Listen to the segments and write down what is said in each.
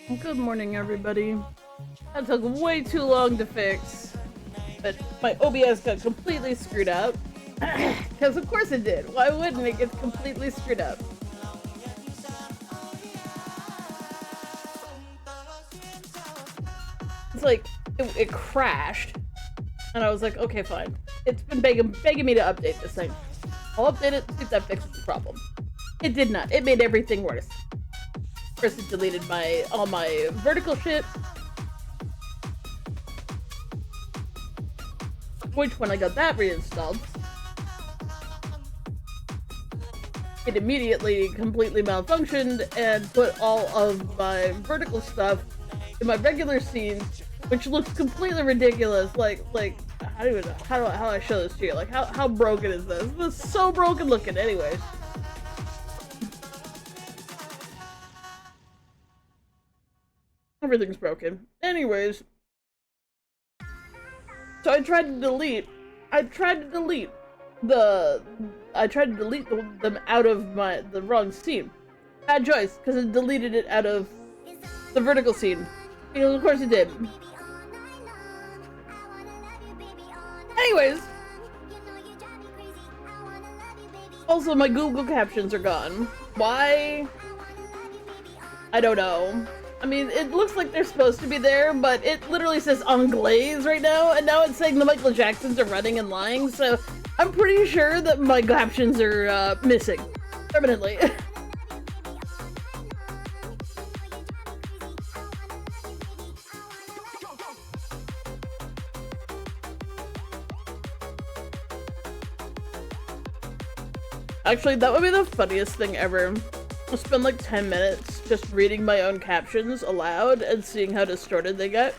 Good morning, everybody. That took way too long to fix, but my OBS got completely screwed up. Because of course it did. Why wouldn't it get completely screwed up? It's like, it crashed, and I was like, okay, fine. It's been begging me to update this thing. I'll update it, see if that fixes the problem. It did not. It made everything worse. First it deleted all my vertical shit. Which, when I got that reinstalled, it immediately completely malfunctioned and put all of my vertical stuff in my regular scenes, which looks completely ridiculous. Like how do I show this to you? Like how broken is this? This is so broken looking. Anyways. Everything's broken. Anyways. So I tried to delete them out of the wrong scene. Bad choice, because it deleted it out of the vertical scene. Because of course it did. Anyways. Also, my Google captions are gone. Why? I don't know. I mean, it looks like they're supposed to be there, but it literally says Anglaise right now, and now it's saying the Michael Jacksons are running and lying, so I'm pretty sure that my captions are missing. Permanently. Actually, that would be the funniest thing ever. I'll spend like 10 minutes just reading my own captions aloud and seeing how distorted they get.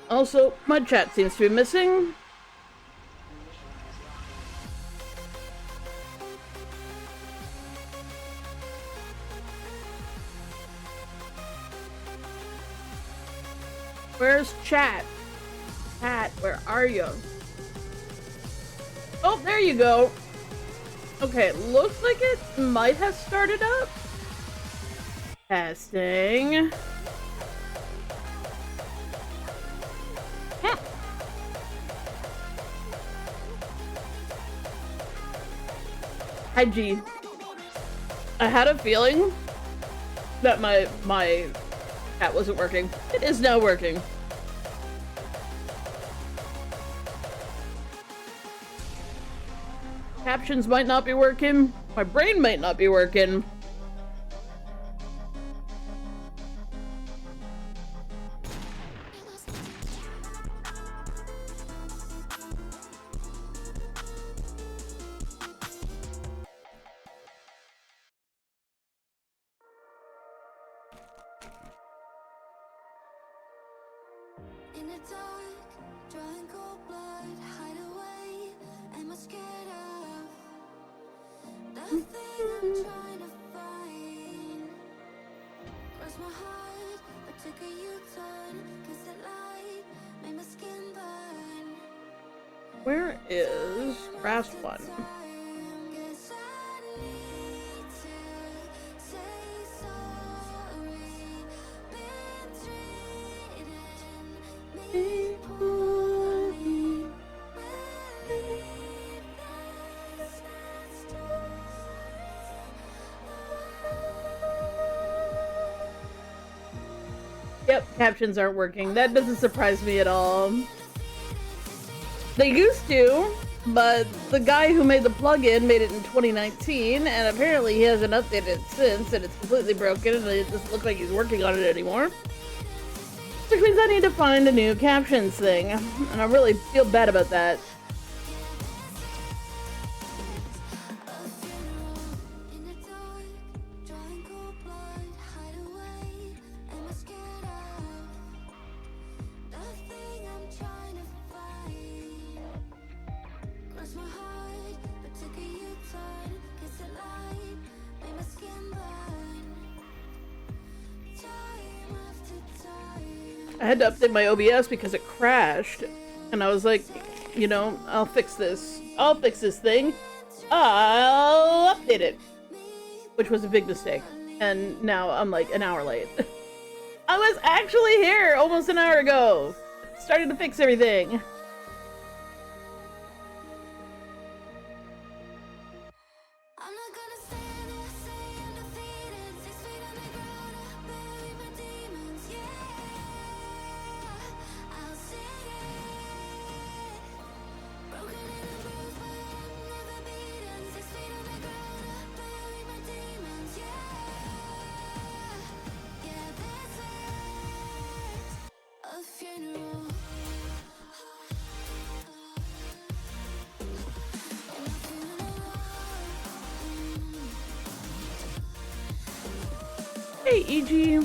Also, my chat seems to be missing. Where's chat? Chat, where are you? Oh, there you go. Okay, looks like it might have started up. Testing. Hi, G. I had a feeling that my cat wasn't working. It is now working. Captions might not be working. My brain might not be working. Where is Brass One? Yep, captions aren't working. That doesn't surprise me at all. They used to, but the guy who made the plugin made it in 2019, and apparently he hasn't updated it since, and it's completely broken, and it doesn't look like he's working on it anymore. Which means I need to find a new captions thing, and I really feel bad about that. I had to update my OBS because it crashed. And I was like, you know, I'll fix this. I'll fix this thing. I'll update it. Which was a big mistake. And now I'm like an hour late. I was actually here almost an hour ago. Starting to fix everything. Hey, EG.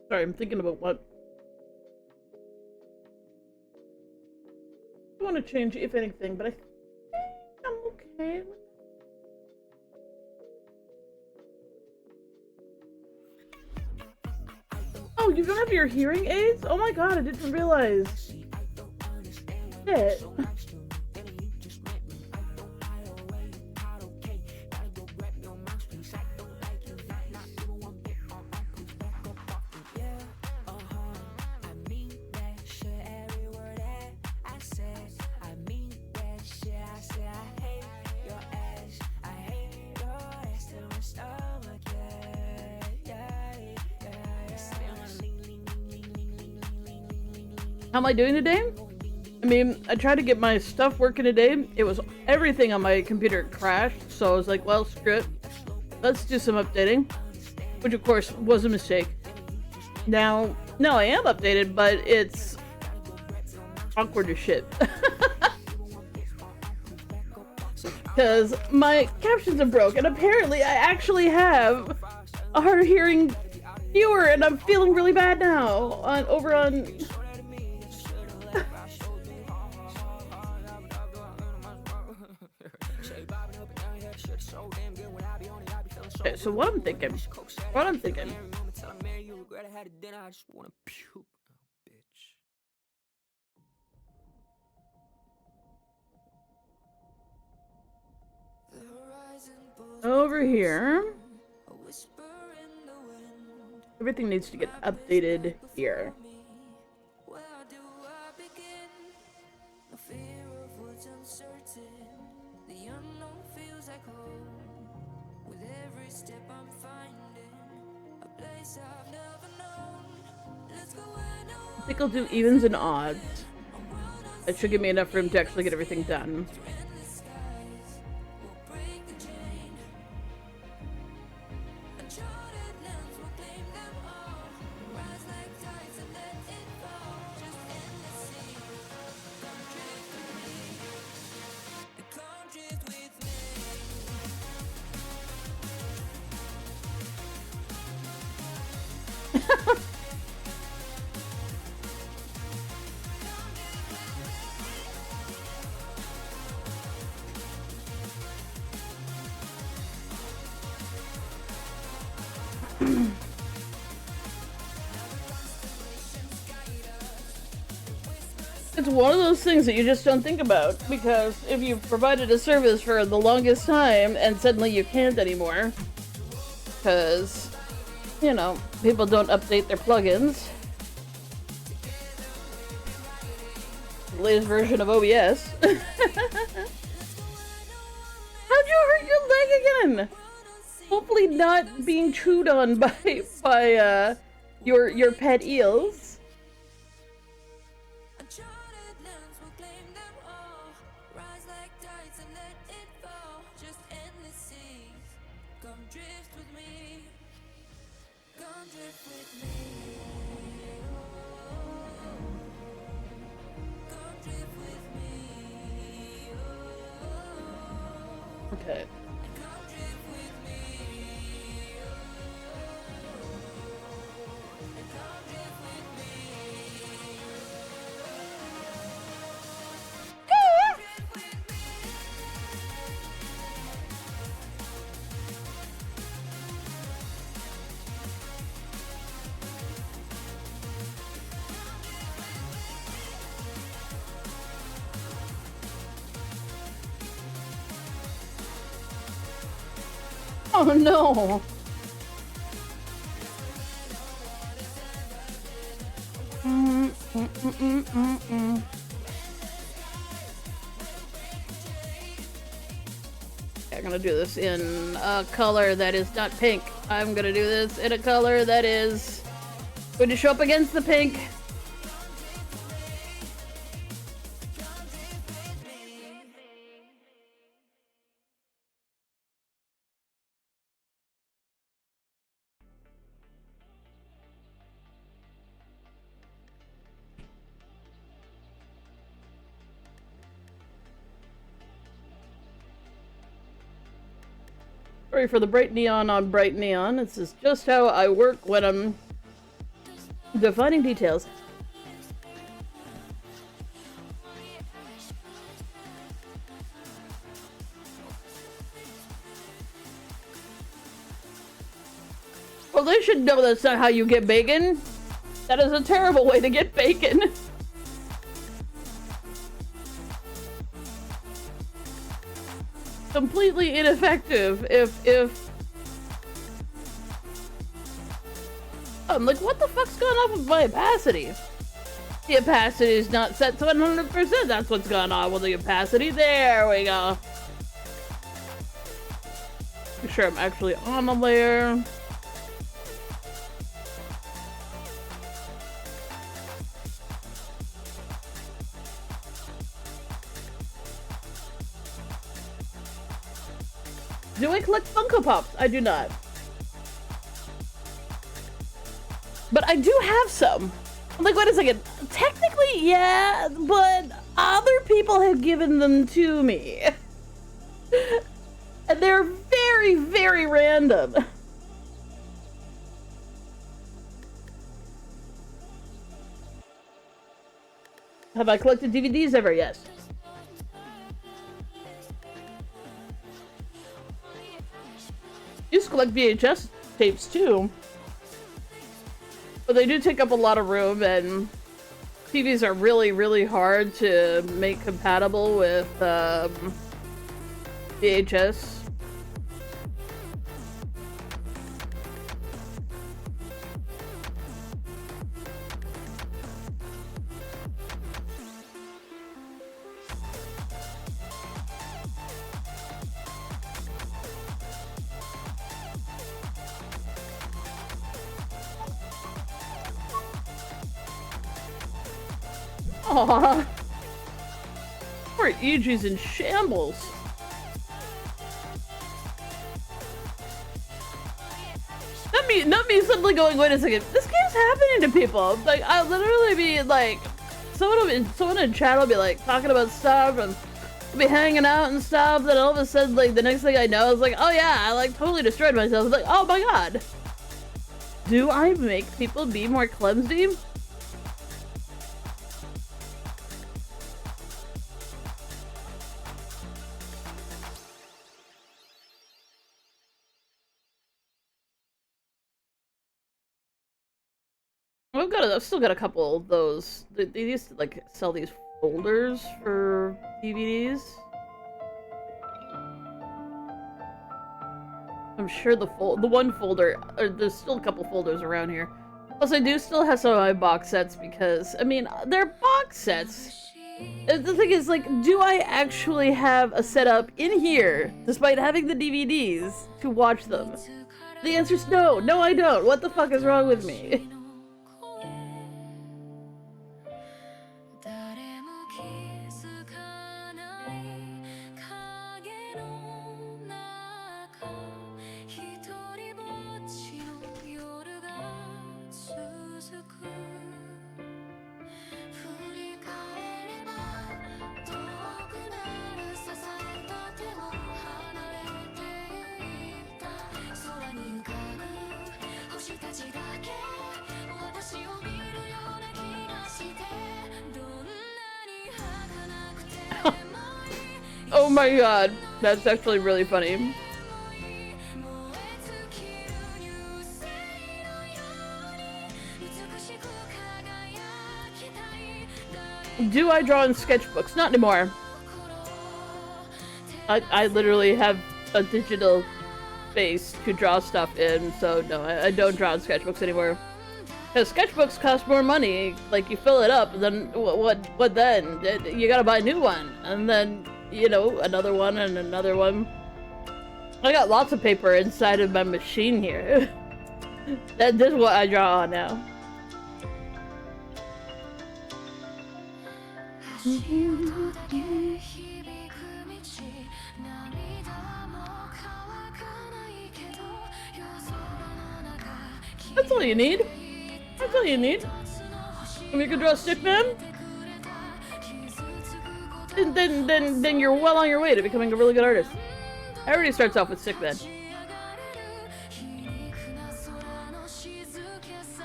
Sorry, I'm thinking about what I want to change, if anything, but I think I'm okay. Oh, you don't have your hearing aids? Oh my god, I didn't realize. Shit. How am I doing today? I mean, I tried to get my stuff working today. It was everything on my computer crashed, so I was like, well, screw it. Let's do some updating. Which, of course, was a mistake. Now, no, I am updated, but it's awkward as shit. Because my captions are broke, and apparently I actually have a hard hearing viewer, and I'm feeling really bad now over on... Okay, so what I'm thinking, over here, everything needs to get updated here. I think I'll do evens and odds. It should give me enough room to actually get everything done. It's one of those things that you just don't think about, because if you've provided a service for the longest time and suddenly you can't anymore, because, you know, people don't update their plugins. The latest version of OBS. How'd you hurt your leg again? Hopefully not being chewed on by your pet eels. Okay. Oh no! I'm gonna do this in a color that is not pink. I'm gonna do this in a color that is going to show up against the pink. Sorry for the bright neon on bright neon. This is just how I work when I'm defining details. Well, they should know that's not how you get bacon. That is a terrible way to get bacon. Completely ineffective if I'm like, what the fuck's going on with my opacity? The opacity is not set to 100%. That's what's going on with the opacity. There we go. Make sure I'm actually on the layer. Do I collect Funko Pops? I do not. But I do have some. I'm like, wait a second. Technically, yeah, but other people have given them to me. And they're very, very random. Have I collected DVDs ever? Yes. Used to collect VHS tapes too. But they do take up a lot of room, and TVs are really, really hard to make compatible with VHS. Aww. Poor EG's in shambles. Not me suddenly going, wait a second, this game's happening to people. Like, I'll literally be like, someone in chat will be like, talking about stuff, and we'll be hanging out and stuff, then all of a sudden, like, the next thing I know is like, oh yeah, I like totally destroyed myself. It's like, oh my god. Do I make people be more clumsy? I've still got a couple of those. They used to like sell these folders for DVDs. I'm sure the one folder, or there's still a couple folders around here. Plus, I do still have some of my box sets because, I mean, they're box sets. The thing is, like, do I actually have a setup in here, despite having the DVDs, to watch them? The answer is no. No, I don't. What the fuck is wrong with me? Oh my god, that's actually really funny. Do I draw in sketchbooks? Not anymore. I literally have a digital space to draw stuff in, so no, I don't draw in sketchbooks anymore. Because sketchbooks cost more money. Like, you fill it up, then what then? You gotta buy a new one, and then, you know, another one and another one. I got lots of paper inside of my machine here. This is what I draw on now. That's all you need. That's all you need. And you can draw a stick man, then you're well on your way to becoming a really good artist. Everybody starts off with stick man.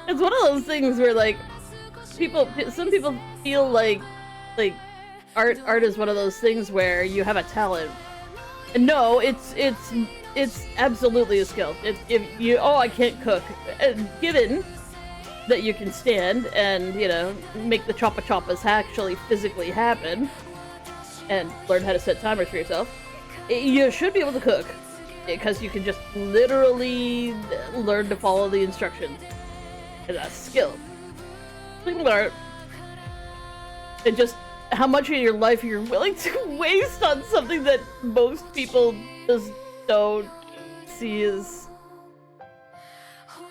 It's one of those things where, like, some people feel like art is one of those things where you have a talent. And no, it's absolutely a skill. If you, oh, I can't cook, given that you can stand and, you know, make the choppas actually physically happen and learn how to set timers for yourself, you should be able to cook, because you can just literally learn to follow the instructions. And that's skill. Speaking of art, and just how much of your life you're willing to waste on something that most people just don't see as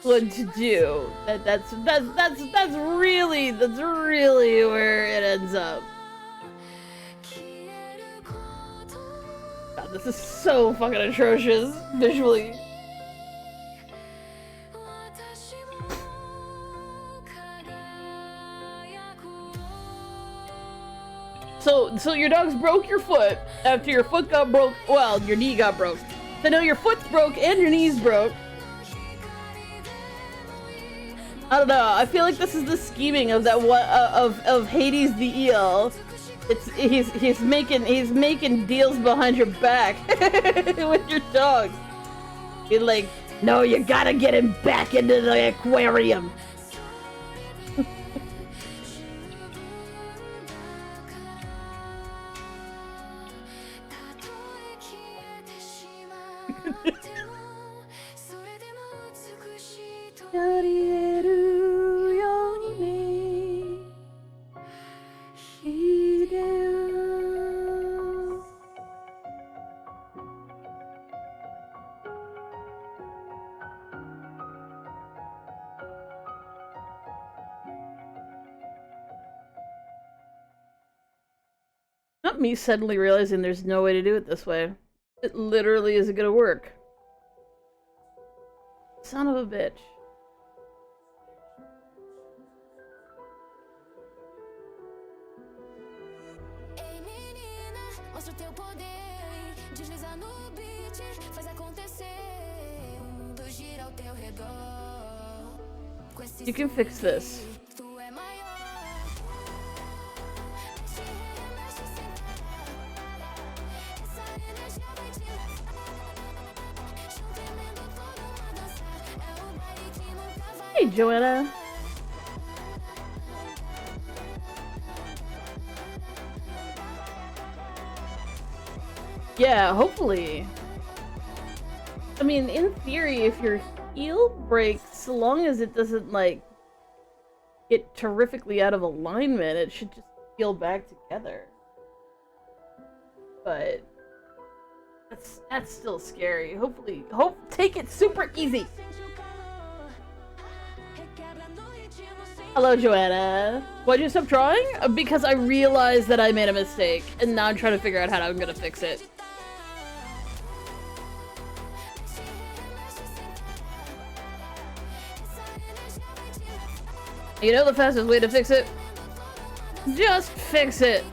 good to do. That's really where it ends up. God, this is so fucking atrocious visually. So your dogs broke your foot after your foot got broke. Well, your knee got broke. So now your foot's broke and your knee's broke. I don't know. I feel like this is the scheming of that one of Hades the eel. He's making deals behind your back with your dogs. He's like, no, you gotta get him back into the aquarium. Not me suddenly realizing there's no way to do it this way. It literally isn't gonna work. Son of a bitch. You can fix this. Hey, Joanna. Yeah, hopefully. I mean, in theory, if your heel breaks, so long as it doesn't, like, get terrifically out of alignment, it should just heal back together. But that's still scary. Hopefully, take it super easy. Hello, Joanna. Why'd you stop drawing? Because I realized that I made a mistake, and now I'm trying to figure out how I'm gonna fix it. You know the fastest way to fix it? Just fix it!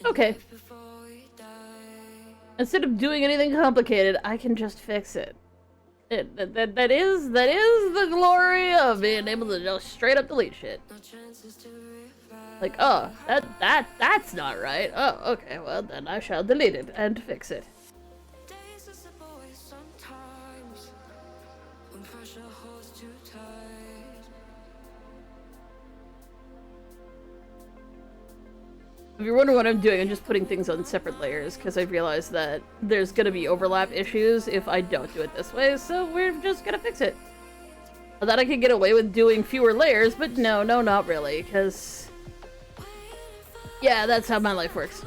Okay. Instead of doing anything complicated, I can just fix it. That is the glory of being able to just straight up delete shit. Like, oh, that's not right. Oh, okay, well then I shall delete it and fix it. If you're wondering what I'm doing, I'm just putting things on separate layers because I've realized that there's gonna be overlap issues if I don't do it this way, so we're just gonna fix it. I thought I could get away with doing fewer layers, but no, not really, because... yeah, that's how my life works.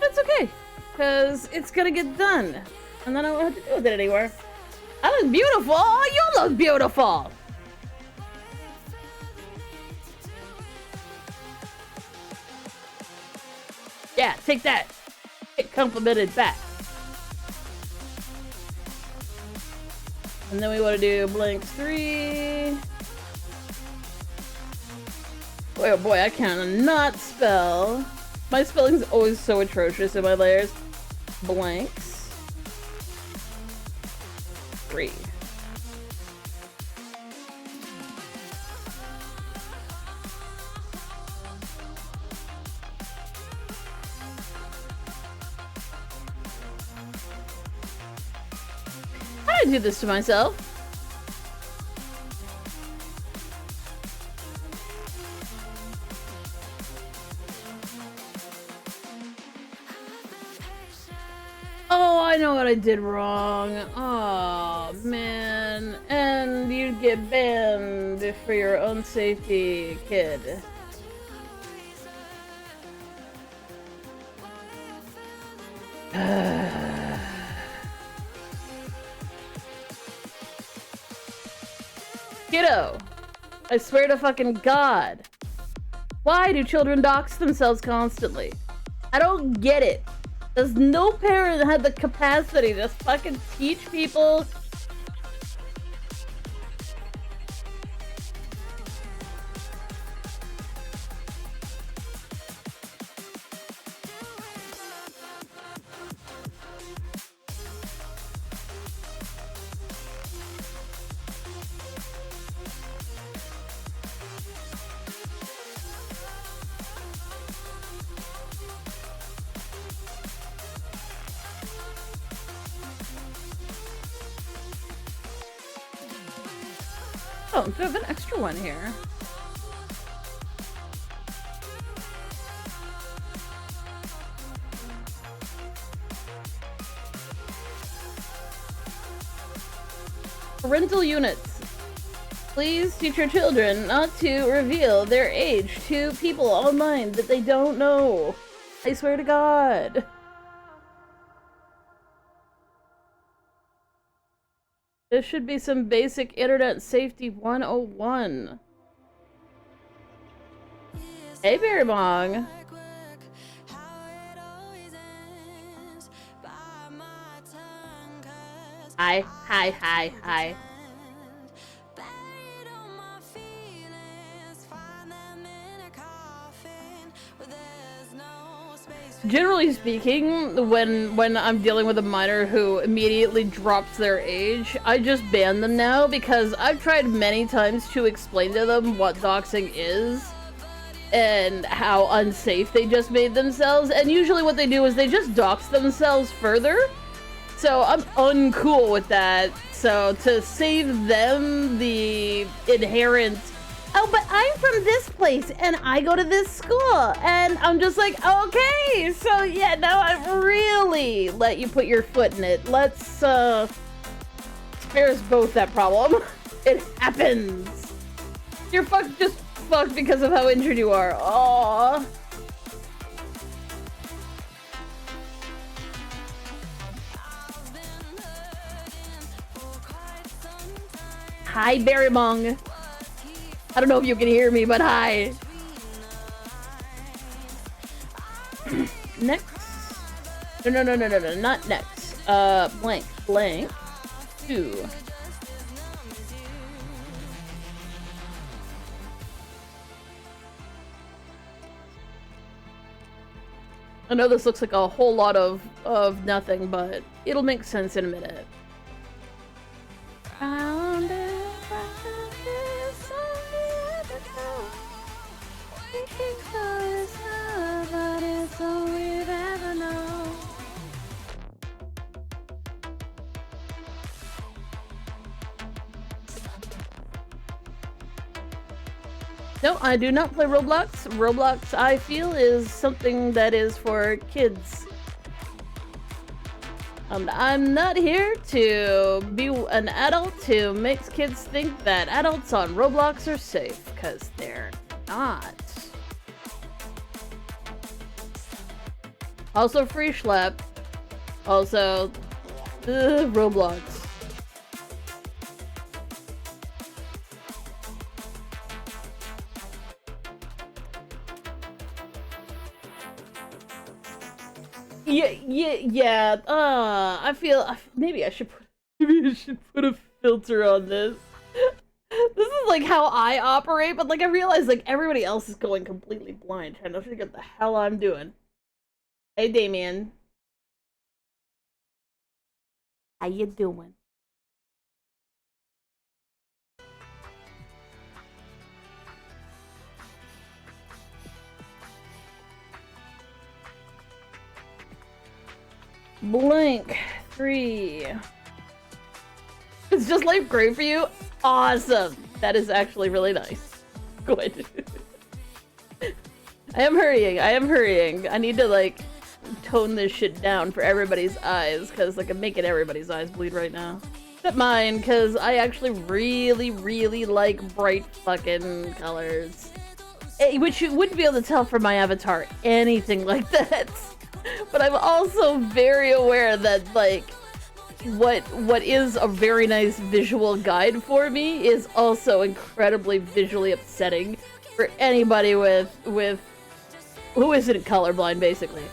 That's okay, because it's gonna get done, and then I won't have to deal with it anymore. I look beautiful! Oh, you look beautiful! Yeah, take that. Get complimented back. And then we want to do blanks 3. Boy, oh boy, I cannot spell. My spelling's always so atrocious in my layers. Blanks 3. I do this to myself. Oh, I know what I did wrong. Oh, man. And you get banned for your own safety, kid. Kiddo, I swear to fucking God. Why do children dox themselves constantly? I don't get it. Does no parent have the capacity to fucking teach people? Oh, do I have an extra one here? Parental units. Please teach your children not to reveal their age to people online that they don't know. I swear to God. This should be some basic internet safety 101. Hey, Barry Bong. Hi. Generally speaking, when I'm dealing with a minor who immediately drops their age, I just ban them now because I've tried many times to explain to them what doxing is and how unsafe they just made themselves, and usually what they do is they just dox themselves further. So I'm uncool with that. So to save them the inherent, oh, but I'm from this place and I go to this school, and I'm just like, okay, so yeah, now I've really let you put your foot in it. Let's spare us both that problem. It happens. You're just fucked because of how injured you are. Aww. Hi, Barry Mong. I don't know if you can hear me, but hi. Next. No, not next. Blank 2. I know this looks like a whole lot of nothing, but it'll make sense in a minute. No, I do not play Roblox. Roblox, I feel, is something that is for kids. I'm not here to be an adult who makes kids think that adults on Roblox are safe, because they're not. Also free schlep. Also, Roblox. Yeah. I feel maybe I should put a filter on this. This is like how I operate, but like I realize like everybody else is going completely blind, trying to figure out the hell I'm doing. Hey, Damien. How you doing? Blank 3. Is just life great for you? Awesome. That is actually really nice. Good. I am hurrying. I need to like tone this shit down for everybody's eyes, because like I'm making everybody's eyes bleed right now. Except mine, because I actually really like bright fucking colors. Which you wouldn't be able to tell from my avatar anything like that. But I'm also very aware that like what is a very nice visual guide for me is also incredibly visually upsetting for anybody with who isn't colorblind, basically.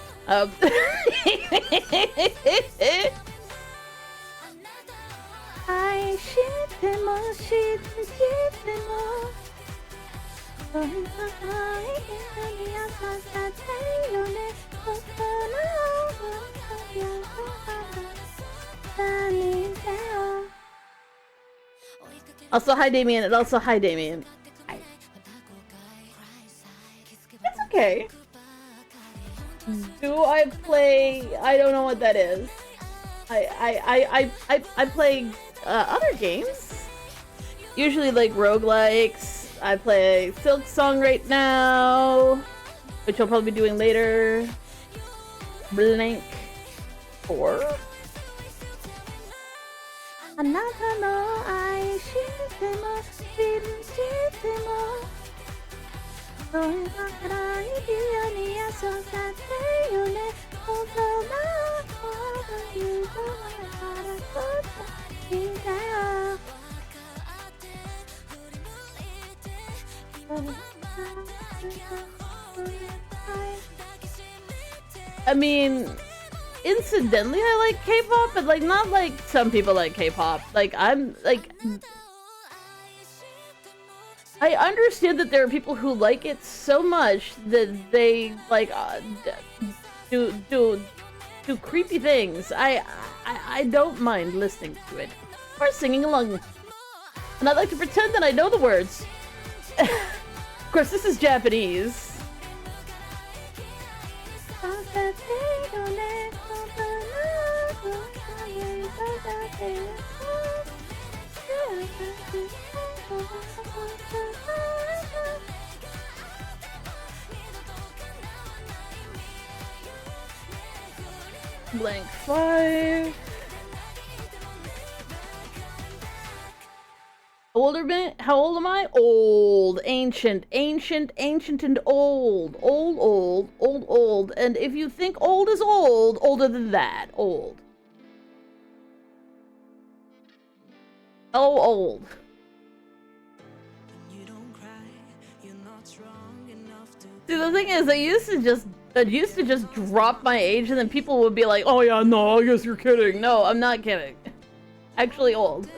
Also, hi Damien, and also hi Damien. Hi. It's okay. Do I play? I don't know what that is. I play other games. Usually like roguelikes. I play Silk Song right now, which I'll probably be doing later. Blank 4. I mean, incidentally, I like K-pop, but like not like some people like K-pop. Like I'm like, I understand that there are people who like it so much that they like do creepy things. I don't mind listening to it or singing along, and I like to pretend that I know the words. Of course, this is Japanese. Blank 5. How old am I? Old. Ancient, and old. Old. And if you think old is old, older than that. Old. Oh, old. See, the thing is, I used to just drop my age, and then people would be like, "Oh yeah, no, I guess you're kidding." No, I'm not kidding. Actually, old.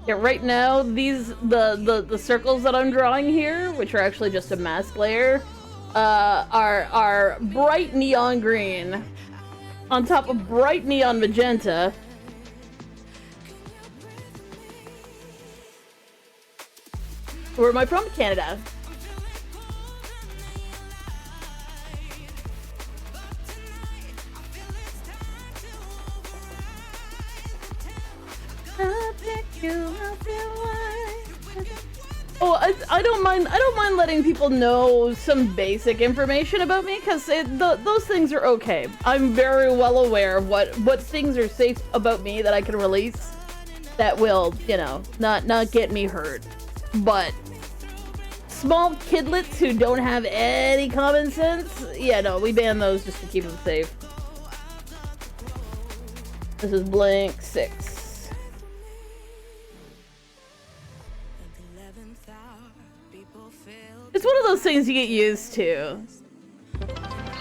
Yeah, right now, the circles that I'm drawing here, which are actually just a mask layer, are bright neon green on top of bright neon magenta. Where am I from? Canada. Oh, I don't mind letting people know some basic information about me, because those things are okay. I'm very well aware of what things are safe about me that I can release that will, you know, not get me hurt. But small kidlets who don't have any common sense, yeah, no, we ban those just to keep them safe. This is blank 6. It's one of those things you get used to.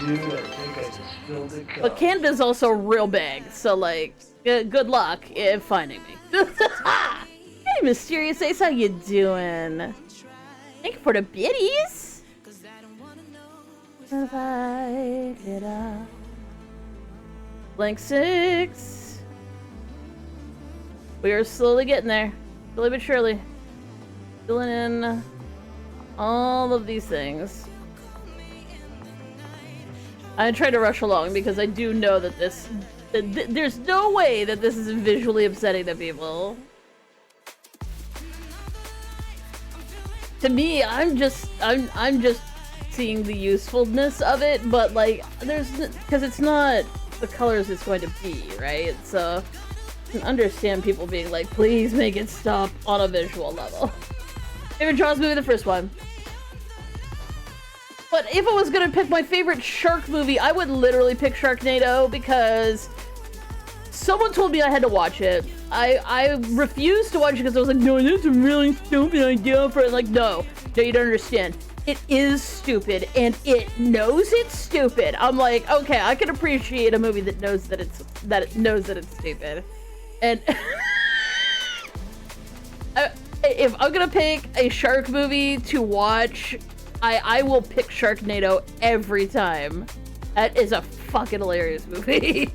Dude, I think I just filled the cup. But Canada's also real big, so like, good luck in finding me. Hey, Mysterious Ace, how you doing? Thank you for the biddies. Blank 6. We are slowly getting there, slowly but surely. Filling in all of these things. I try to rush along because I do know that there's no way that this is visually upsetting to people. To me, I'm just seeing the usefulness of it, but like, because it's not the colors it's going to be, right? So I can understand people being like, please make it stop on a visual level. Favorite Jaws movie, the first one. But if I was gonna pick my favorite shark movie, I would literally pick Sharknado, because someone told me I had to watch it. I refused to watch it because I was like, no, this is a really stupid idea for it. Like, no, you don't understand. It is stupid, and it knows it's stupid. I'm like, okay, I can appreciate a movie that knows that it knows that it's stupid. And if I'm gonna pick a shark movie to watch, I will pick Sharknado every time. That is a fucking hilarious movie.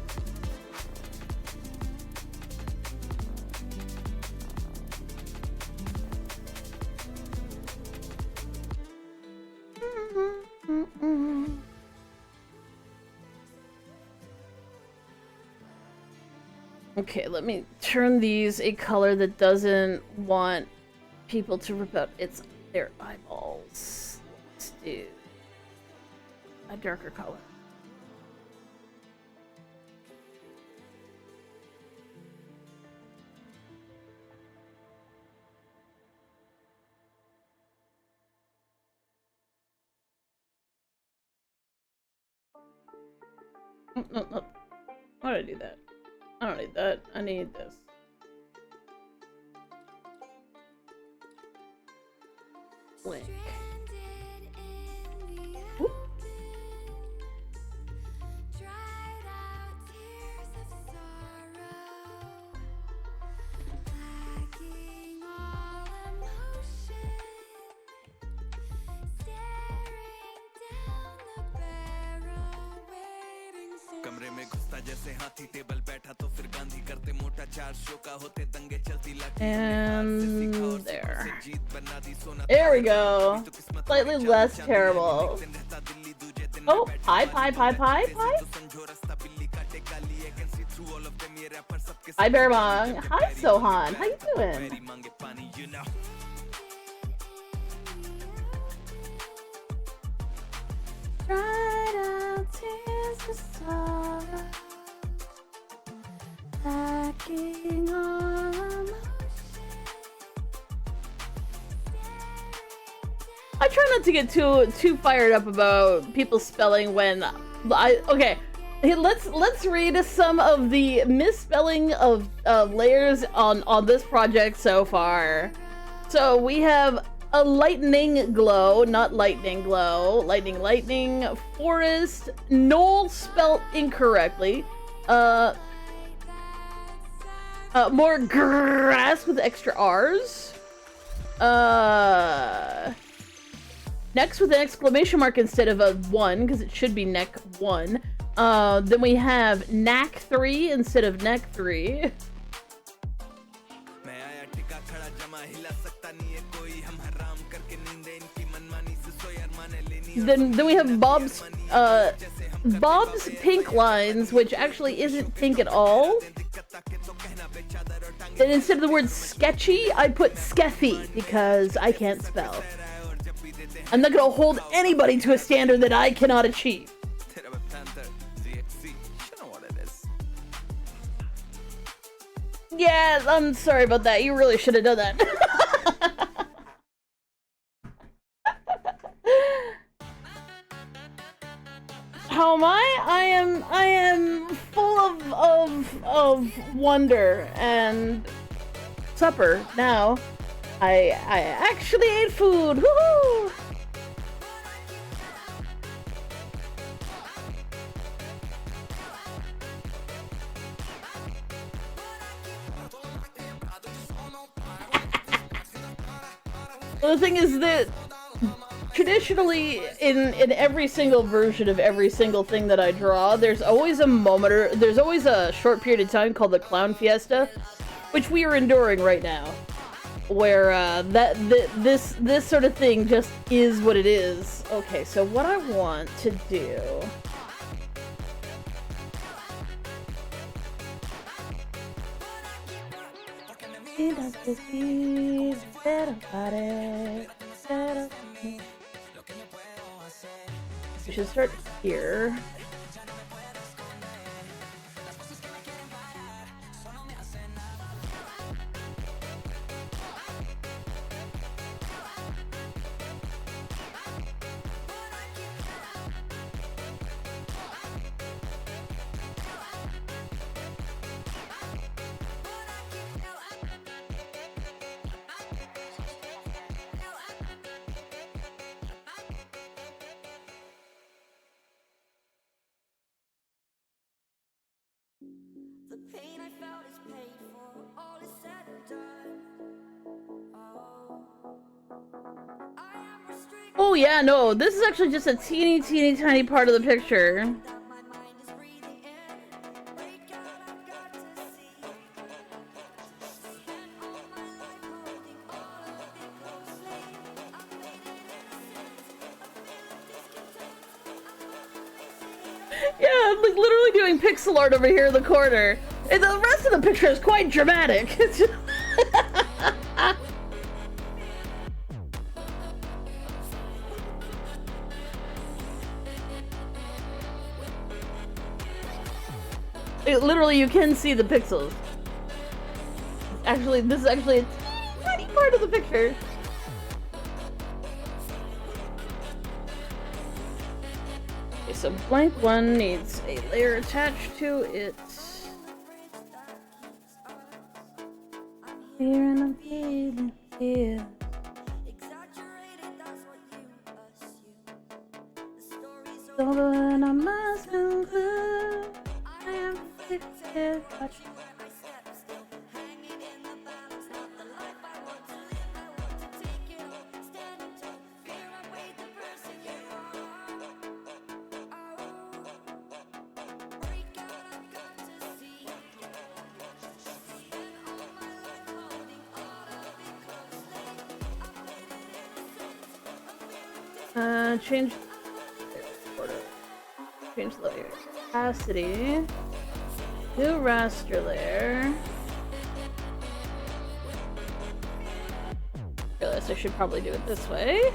Okay, let me turn these a color that doesn't want people to rip out their eyeballs. Let's do a darker color. No. Why did I do that? I don't need that. I need this. Link. Whoop. And there. There we go. Slightly less terrible. Oh, pie. Hi, Bearbong. Hi, Sohan. How you doing? Dried out tears of sorrow, lacking all emotion. I try not to get too fired up about people spelling when okay. Hey, let's read some of the misspelling of layers on this project so far. So we have a lightning glow, not lightning glow, lightning, forest, knoll spelt incorrectly, more grass with extra R's, next with an exclamation mark instead of a 1, because it should be neck 1, then we have knack 3 instead of neck 3. Then we have Bob's pink lines, which actually isn't pink at all. And instead of the word sketchy, I put skeffy because I can't spell. I'm not gonna hold anybody to a standard that I cannot achieve. Yeah, I'm sorry about that. You really should have done that. How am I? I am full of wonder and supper now. I actually ate food. Woohoo! The thing is that traditionally, in every single version of every single thing that I draw, there's always a moment, or there's always a short period of time called the Clown Fiesta, which we are enduring right now, where this sort of thing just is what it is. Okay, so what I want to do. We should start here. Oh yeah, no, this is actually just a teeny tiny part of the picture. Yeah, I'm like literally doing pixel art over here in the corner. And the rest of the picture is quite dramatic. Literally, you can see the pixels. Actually, this is actually a tiny part of the picture. Okay, so blank one needs a layer attached to it. Here and I'm feeling here. Over and I must conclude. I am addicted, but change layer opacity to raster layer. Realize I should probably do it this way.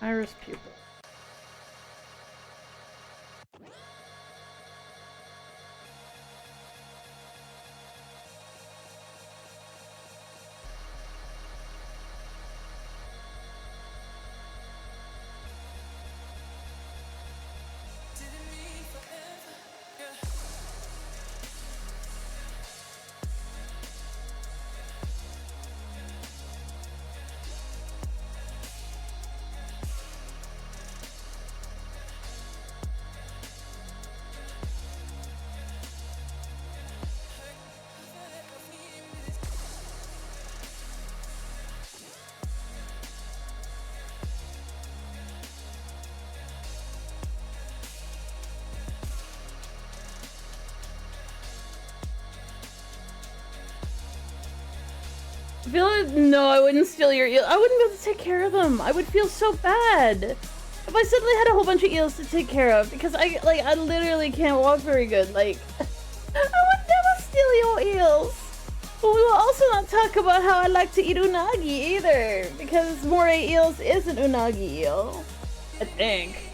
Iris pupil. feel it? No, I wouldn't steal your eel. I wouldn't be able to take care of them. I would feel so bad if I suddenly had a whole bunch of eels to take care of because I literally can't walk very good. Like, I would never steal your eels. But we will also not talk about how I like to eat unagi either because moray eels is an unagi eel, I think.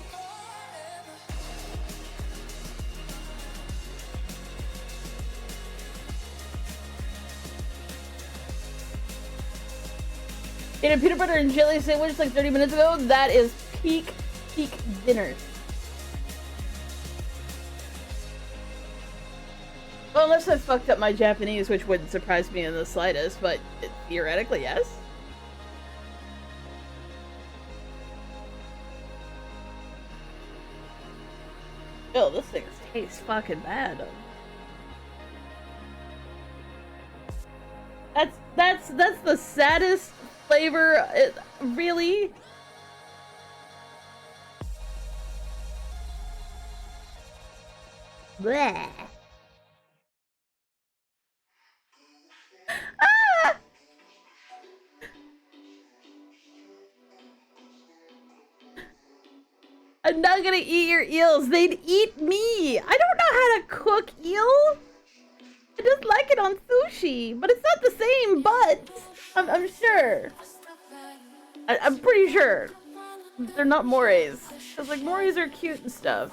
Ate a peanut butter and jelly sandwich like 30 minutes ago. That is peak dinner. Well, unless I fucked up my Japanese, which wouldn't surprise me in the slightest, but theoretically, yes. Oh, this thing tastes fucking bad. That's the saddest flavor. Really? Bleh. Ah! I'm not gonna eat your eels. They'd eat me. I don't know how to cook eel. I just like it on sushi, but it's not the same. But I'm sure. I'm pretty sure they're not morays. Cause like morays are cute and stuff.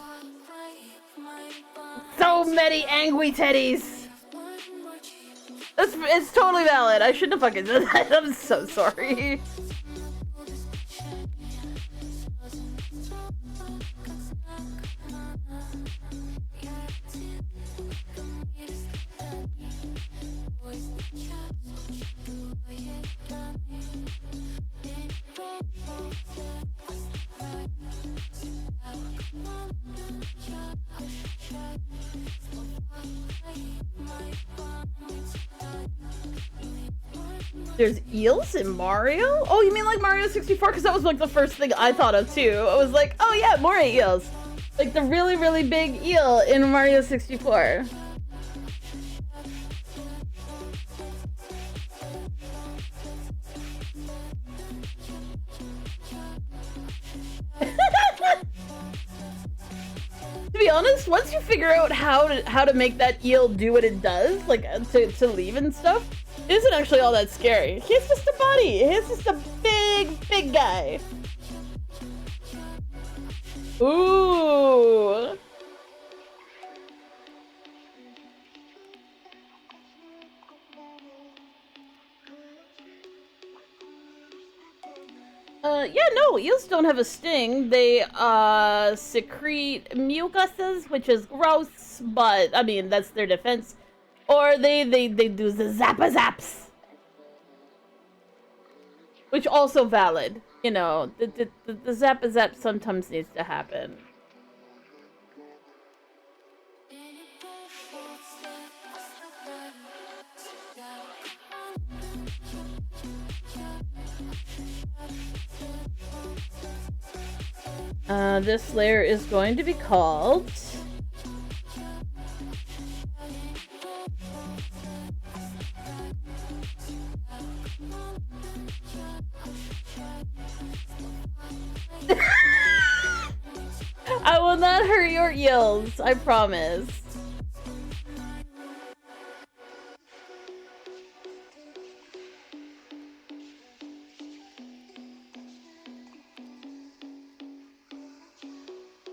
So many angry teddies. It's totally valid. I shouldn't have fucking done that. I'm so sorry. There's eels in Mario? Oh, you mean like Mario 64? Because that was like the first thing I thought of too. I was like, oh yeah, moray eels. Like the really, really big eel in Mario 64. To be honest, once you figure out how to make that eel do what it does, like to leave and stuff, it isn't actually all that scary. He's just a buddy. He's just a big guy. Ooh. Yeah, no, eels don't have a sting. They, secrete mucuses, which is gross, but, I mean, that's their defense. Or they do the zappa-zaps. Which also valid. You know, the zappa-zap sometimes needs to happen. This layer is going to be called... I will not hurt your eels, I promise.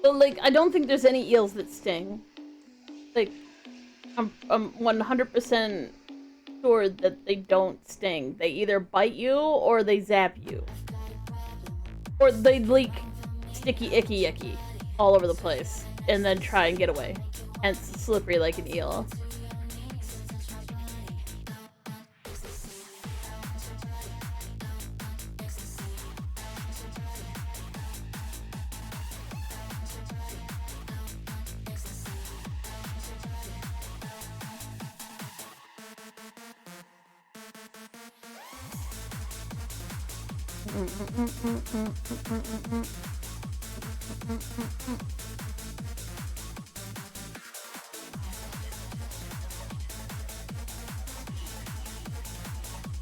But like, I don't think there's any eels that sting. Like, I'm 100% sure that they don't sting. They either bite you or they zap you. Or they leak sticky icky yucky all over the place and then try and get away. And it's slippery like an eel.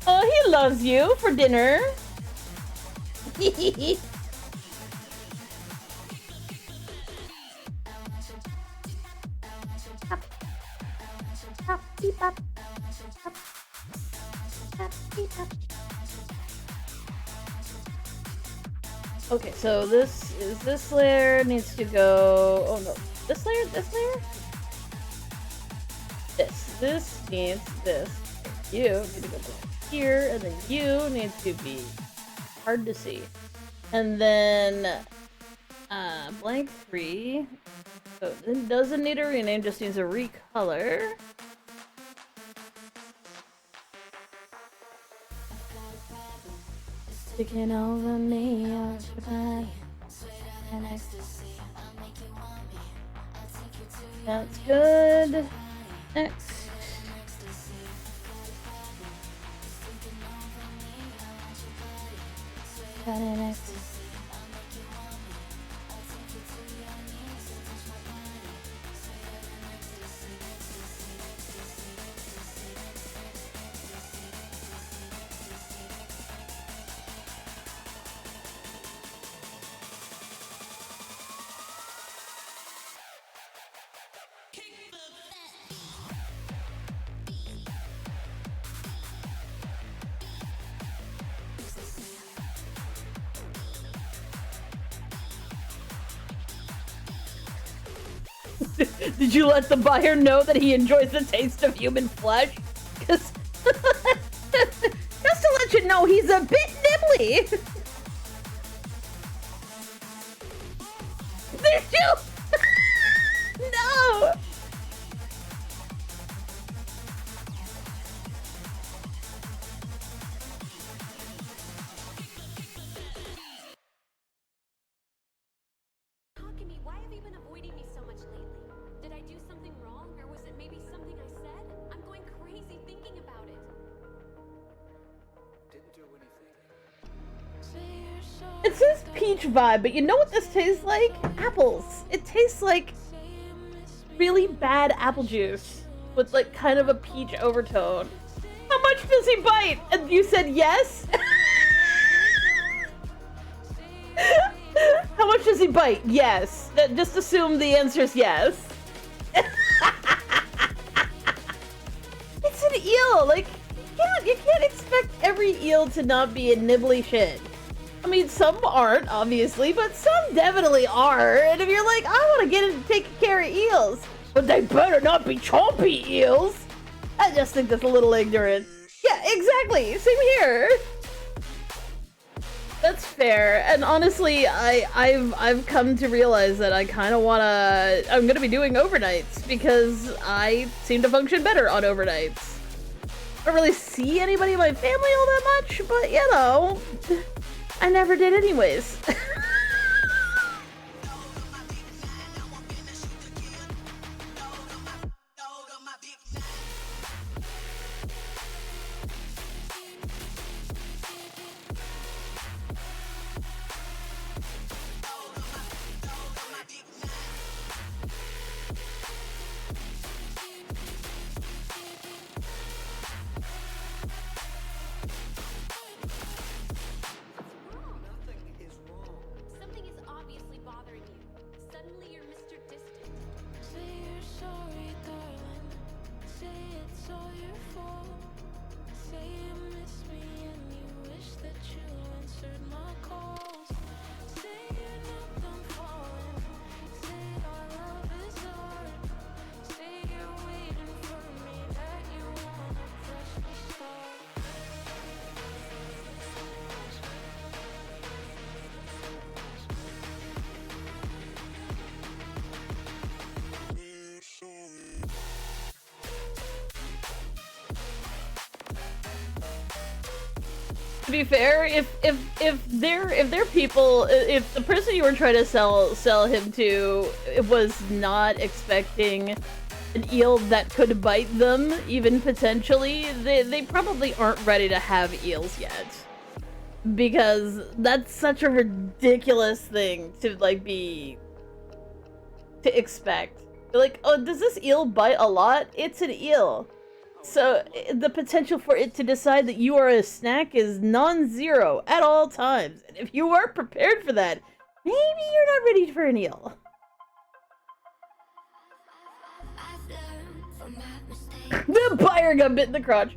Oh, he loves you for dinner. Okay, so this layer needs to go. Oh no, this layer. This needs this. You need to go here, and then you need to be hard to see. And then blank 3. So it doesn't need a rename, just needs a recolor. Sticking over me, your body. That's good. Next. Got it next. Did you let the buyer know that he enjoys the taste of human flesh? Because just to let you know, he's a bit nibbly. There's two. No. Why have you been avoiding me so much lately? Did I do something wrong, or was it maybe something I said? I'm going crazy thinking about it. Didn't do anything. It says peach vibe, but you know what this tastes like? Apples. It tastes like really bad apple juice with like kind of a peach overtone. How much does he bite? And you said yes? How much does he bite? Yes. Just assume the answer is yes. It's an eel. Like, you can't expect every eel to not be a nibbly shit. I mean, some aren't, obviously, but some definitely are. And if you're like, I want to get into taking care of eels, but they better not be chompy eels, I just think that's a little ignorant. Yeah, exactly. Same here. That's fair, and honestly, I've come to realize that I kind of I'm gonna be doing overnights because I seem to function better on overnights. I don't really see anybody in my family all that much, but you know, I never did anyways. Something is obviously bothering you. Suddenly you're Mr. Distant. Say you're sorry, darling. Say it's all your fault. Say you miss me and you wish that you answered my calls. Say you're not done falling. Say our love is hard. Say you're waiting for me, that you wanna fresh me start. To be fair, if they're people, if the person you were trying to sell him to was not expecting an eel that could bite them, even potentially, they probably aren't ready to have eels yet. Because that's such a ridiculous thing to like to expect. Like, oh, does this eel bite a lot? It's an eel. So the potential for it to decide that you are a snack is non-zero at all times. And if you aren't prepared for that, maybe you're not ready for an eel. The buyer got bit in the crotch.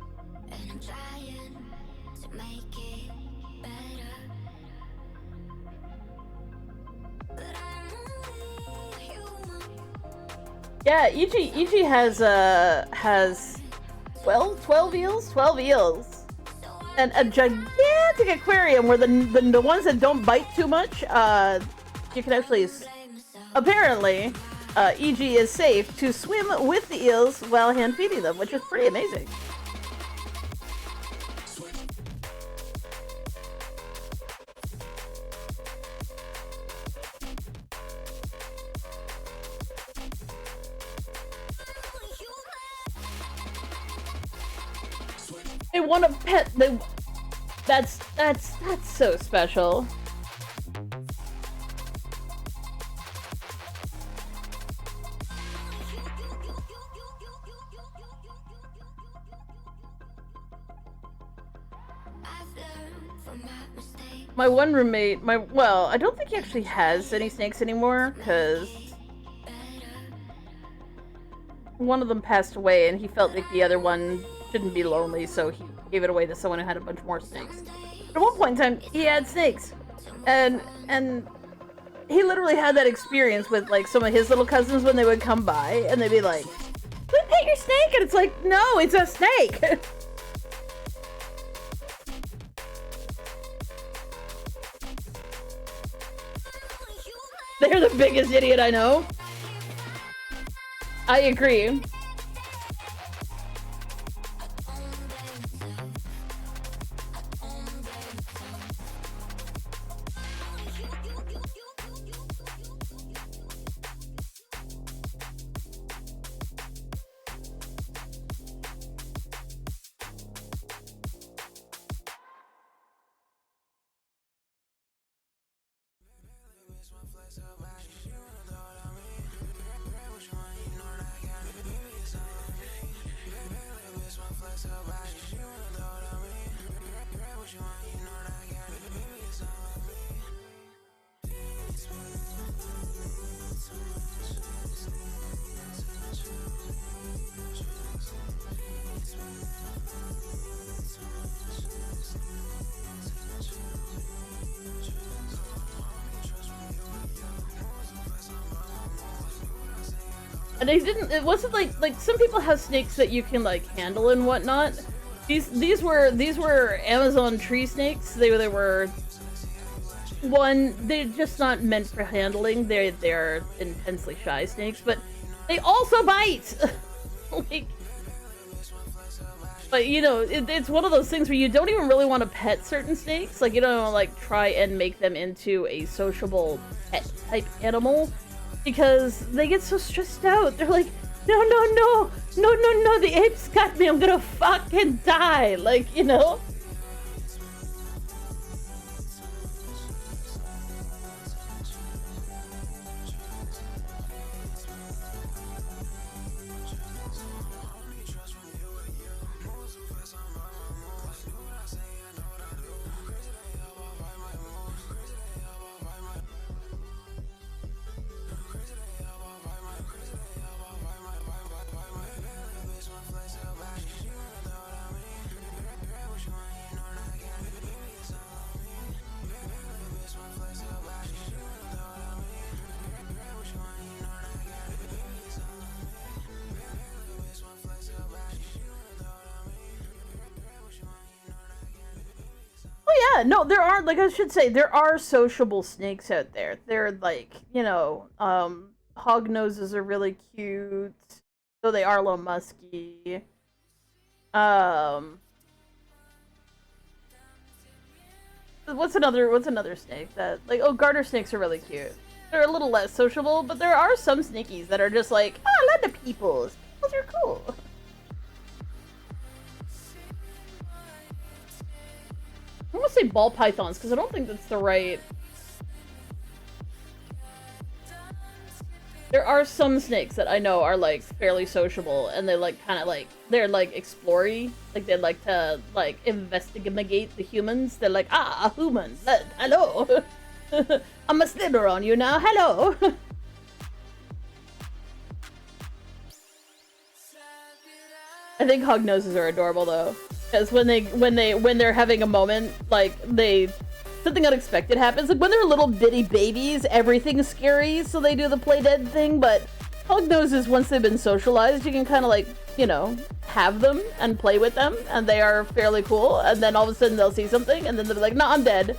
Yeah, Ichi has 12 eels? 12 eels. And a gigantic aquarium where the ones that don't bite too much, you can actually, apparently, EG is safe to swim with the eels while hand feeding them, which is pretty amazing. They want a pet. That's so special. My one roommate, well, I don't think he actually has any snakes anymore, because one of them passed away and he felt like the other one shouldn't be lonely, so he gave it away to someone who had a bunch more snakes. But at one point in time, he had snakes. And he literally had that experience with, like, some of his little cousins when they would come by, and they'd be like, "Can we pet your snake?" And it's like, no, it's a snake! They're the biggest idiot I know. I agree. And it wasn't like some people have snakes that you can like handle and whatnot. These were Amazon tree snakes. They were they're just not meant for handling. They're intensely shy snakes, but they also bite. Like, but you know, it's one of those things where you don't even really want to pet certain snakes. Like, you don't want to like try and make them into a sociable pet type animal, because they get so stressed out. They're like, no, the apes got me, I'm gonna fucking die. Like, you know? Yeah, no, there are, like, I should say, there are sociable snakes out there. They're like, you know, hog noses are really cute, though they are a little musky. What's another snake that, like, oh, garter snakes are really cute. They're a little less sociable, but there are some snakies that are just like, oh, I love the peoples. Those are cool. I'm gonna say ball pythons, because I don't think that's the right... There are some snakes that I know are like fairly sociable, and they like kind of like they're like explory, like they like to like investigate the humans. They're like, ah, a human, hello, I'm a slither on you now, hello. I think hognoses are adorable though, because when they're having a moment, like something unexpected happens. Like when they're little bitty babies, everything's scary, so they do the play dead thing. But hognoses, once they've been socialized, you can kind of like, you know, have them and play with them, and they are fairly cool. And then all of a sudden they'll see something, and then they'll be like, "No, I'm dead.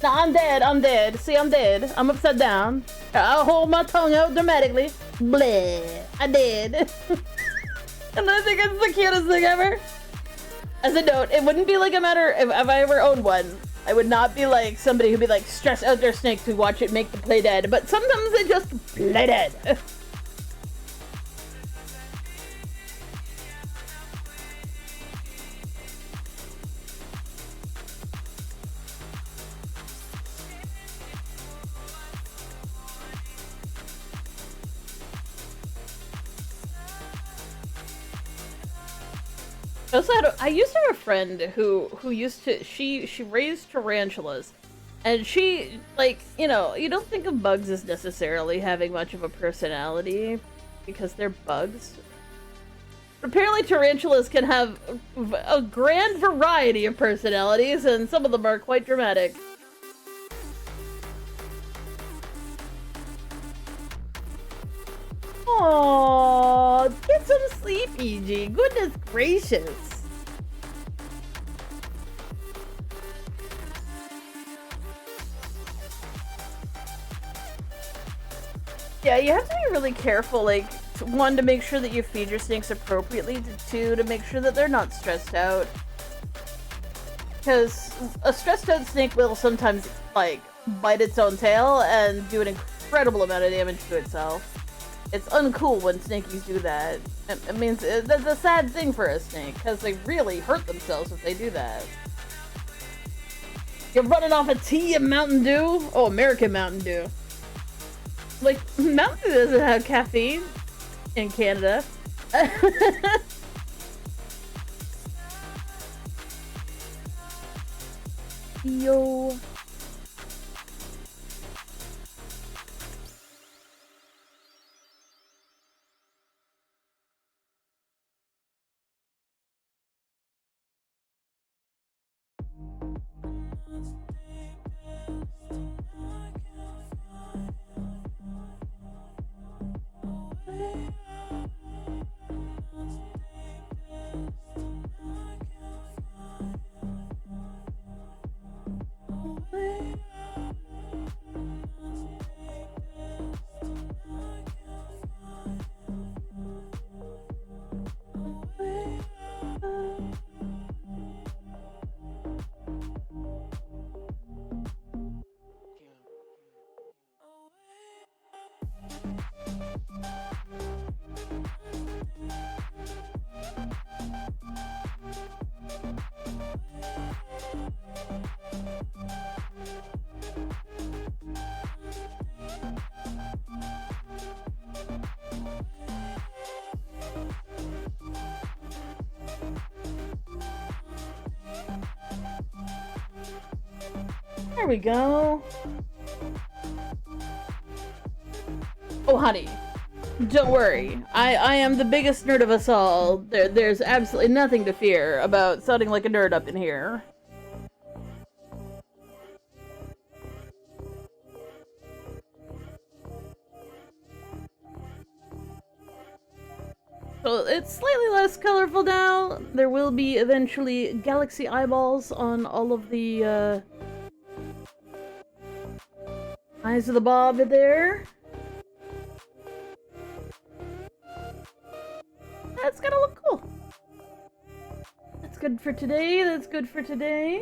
No, I'm dead. I'm dead. See, I'm dead. I'm upside down. I'll hold my tongue out dramatically. Bleh. I did." And I think it's the cutest thing ever. As a note, it wouldn't be like a matter if I ever owned one. I would not be like somebody who'd be like stress out their snake to watch it make the play dead, but sometimes they just play dead. I used to have a friend who used to, she raised tarantulas, and she, like, you know, you don't think of bugs as necessarily having much of a personality because they're bugs. But apparently tarantulas can have a grand variety of personalities, and some of them are quite dramatic. Aww, get some sleep, EG. Goodness gracious. Yeah, you have to be really careful, like, one, to make sure that you feed your snakes appropriately, two, to make sure that they're not stressed out. Because a stressed out snake will sometimes, like, bite its own tail and do an incredible amount of damage to itself. It's uncool when snakies do that. It means that's a sad thing for a snake, because they really hurt themselves if they do that. You're running off a tea of Mountain Dew? Oh, American Mountain Dew. Like, Mountain Dew doesn't have caffeine in Canada. Yo. There we go. Oh, honey, don't worry. I am the biggest nerd of us all. There's absolutely nothing to fear about sounding like a nerd up in here. So it's slightly less colorful now. There will be eventually galaxy eyeballs on all of the eyes of the bob there. That's gonna look cool. That's good for today. That's good for today.